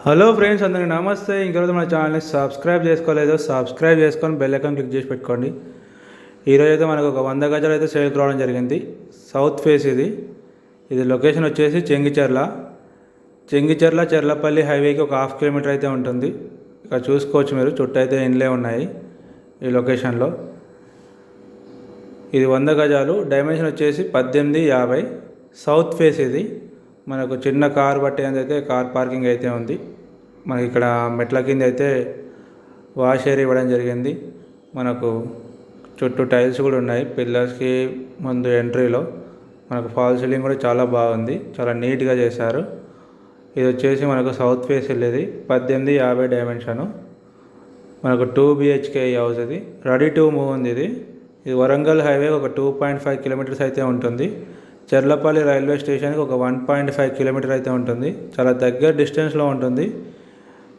Hello friends, అందరికీ నమస్తే. ఇంకెవరైతే మన ఛానల్ని సబ్స్క్రైబ్ చేసుకోలేదో సబ్స్క్రైబ్ చేసుకొని బెల్ ఐకాన్ క్లిక్ చేసి పెట్టుకోండి. ఈరోజు అయితే మనకు ఒక 100 గజాలు అయితే సేల్కి రావడం జరిగింది. సౌత్ ఫేస్ ఇది లొకేషన్ వచ్చేసి చెంగిచెర్ల చెర్లపల్లి హైవేకి ఒక 1/2 కిలోమీటర్ అయితే ఉంటుంది. ఇక్కడ చూసుకోవచ్చు, మీరు చుట్టూ అయితే ఇండ్లే ఉన్నాయి ఈ లొకేషన్లో. ఇది 100 గజాలు, డైమెన్షన్ వచ్చేసి 1850. సౌత్ ఫేస్ మనకు చిన్న కార్ పట్టేందుకు కార్ పార్కింగ్ అయితే ఉంది. మనకి ఇక్కడ మెట్ల కింద అయితే వాష్ ఏరియా ఇవ్వడం జరిగింది. మనకు చుట్టూ టైల్స్ కూడా ఉన్నాయి. పిల్లర్స్కి ముందు ఎంట్రీలో మనకు ఫాల్ సీలింగ్ కూడా చాలా బాగుంది, చాలా నీట్గా చేశారు. ఇది వచ్చేసి మనకు సౌత్ ఫేస్ వెళ్ళేది 1850 డైమెన్షను. మనకు 2 BHK హౌస్. ఇది రెడీ టు మూవ్ ఉంది. ఇది వరంగల్ హైవే ఒక 2.5 కిలోమీటర్స్ అయితే ఉంటుంది. చెర్లపల్లి రైల్వే స్టేషన్కి ఒక 1.5 కిలోమీటర్ అయితే ఉంటుంది. చాలా దగ్గర డిస్టెన్స్లో ఉంటుంది,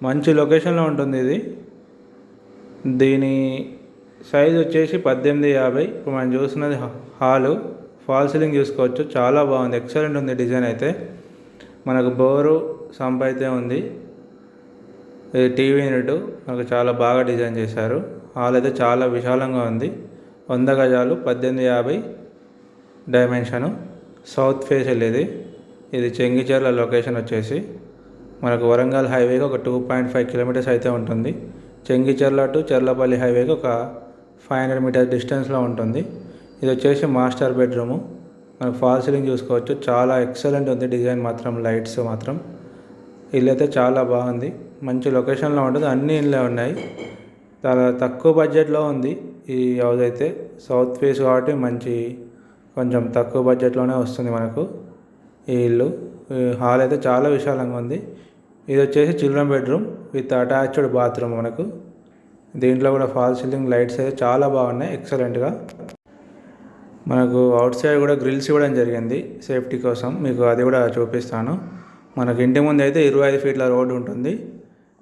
మంచి లొకేషన్లో ఉంటుంది. దీని సైజ్ వచ్చేసి 1850. ఇప్పుడు మనం చూస్తున్నది హాలు. ఫాల్ సీలింగ్ చూసుకోవచ్చు, చాలా బాగుంది, ఎక్సలెంట్ ఉంది డిజైన్ అయితే. మనకు బోరు సంప్ అయితే ఉంది. ఇది టీవీ యూనిట్, మనకు చాలా బాగా డిజైన్ చేశారు. హాల్ అయితే చాలా విశాలంగా ఉంది. 100 గజాలు, 1850 డైమెన్షను, సౌత్ ఫేస్ వెళ్ళేది. ఇది చెంగిచెర్ల లొకేషన్ వచ్చేసి మనకు వరంగల్ హైవేకి ఒక 2.5 కిలోమీటర్స్ అయితే ఉంటుంది. చెంగిచెర్ల టు చెర్లపల్లి హైవేకి ఒక 500 మీటర్స్ డిస్టెన్స్లో ఉంటుంది. ఇది వచ్చేసి మాస్టర్ బెడ్రూము. మనకు ఫాల్ సీలింగ్ చూసుకోవచ్చు, చాలా ఎక్సలెంట్ ఉంది డిజైన్ మాత్రం. లైట్స్ మాత్రం ఇల్లు అయితే చాలా బాగుంది, మంచి లొకేషన్లో ఉంటుంది. అన్ని ఇళ్ళే ఉన్నాయి, చాలా తక్కువ బడ్జెట్లో ఉంది ఈ హౌస్ అయితే. సౌత్ ఫేస్ కాబట్టి మంచి కొంచెం తక్కువ బడ్జెట్లోనే వస్తుంది మనకు ఈ ఇల్లు. హాల్ అయితే చాలా విశాలంగా ఉంది. ఇది వచ్చేసి children bedroom with attached bathroom. మనకు దీంట్లో కూడా ఫాల్ సీలింగ్ లైట్స్ అయితే చాలా బాగున్నాయి, ఎక్సలెంట్గా. మనకు అవుట్ సైడ్ కూడా గ్రిల్స్ ఇవ్వడం జరిగింది సేఫ్టీ కోసం, మీకు అది కూడా చూపిస్తాను. మనకు ఇంటి ముందు అయితే 25 ఫీట్ల రోడ్డు ఉంటుంది.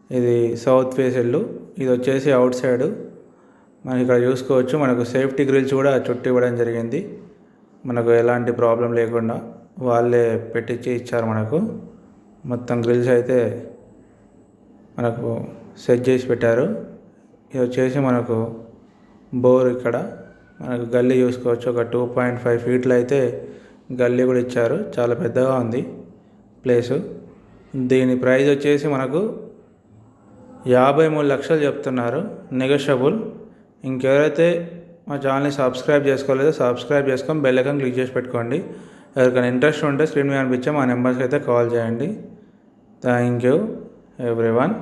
ఇది సౌత్ ఫేస్ ఇల్లు. ఇది వచ్చేసి అవుట్ సైడ్. మనం ఇక్కడ చూసుకోవచ్చు, మనకు సేఫ్టీ గ్రిల్స్ కూడా చుట్టూ ఇవ్వడం జరిగింది. మనకు ఎలాంటి ప్రాబ్లం లేకుండా వాళ్ళే పెట్టించి ఇచ్చారు. మనకు మొత్తం గ్రిల్స్ అయితే మనకు సెట్ చేసి పెట్టారు. ఇది వచ్చేసి మనకు బోర్. ఇక్కడ మనకు గల్లీ చూసుకోవచ్చు, ఒక 2.5 ఫీట్లు అయితే గల్లీ కూడా ఇచ్చారు. చాలా పెద్దగా ఉంది ప్లేసు. దీని ప్రైస్ వచ్చేసి మనకు 53 లక్షలు చెప్తున్నారు, నెగోషియబుల్. ఇంకెవరైతే మా ఛానల్ని సబ్స్క్రైబ్ చేసుకోలేదో సబ్స్క్రైబ్ చేసుకొని బెల్ ఐకాన్ క్లిక్ చేసి పెట్టుకోండి. ఎవరికైనా ఇంట్రెస్ట్ ఉంటే స్క్రీన్ మీద అనిపించే మా నెంబర్స్కి అయితే కాల్ చేయండి. Thank you everyone.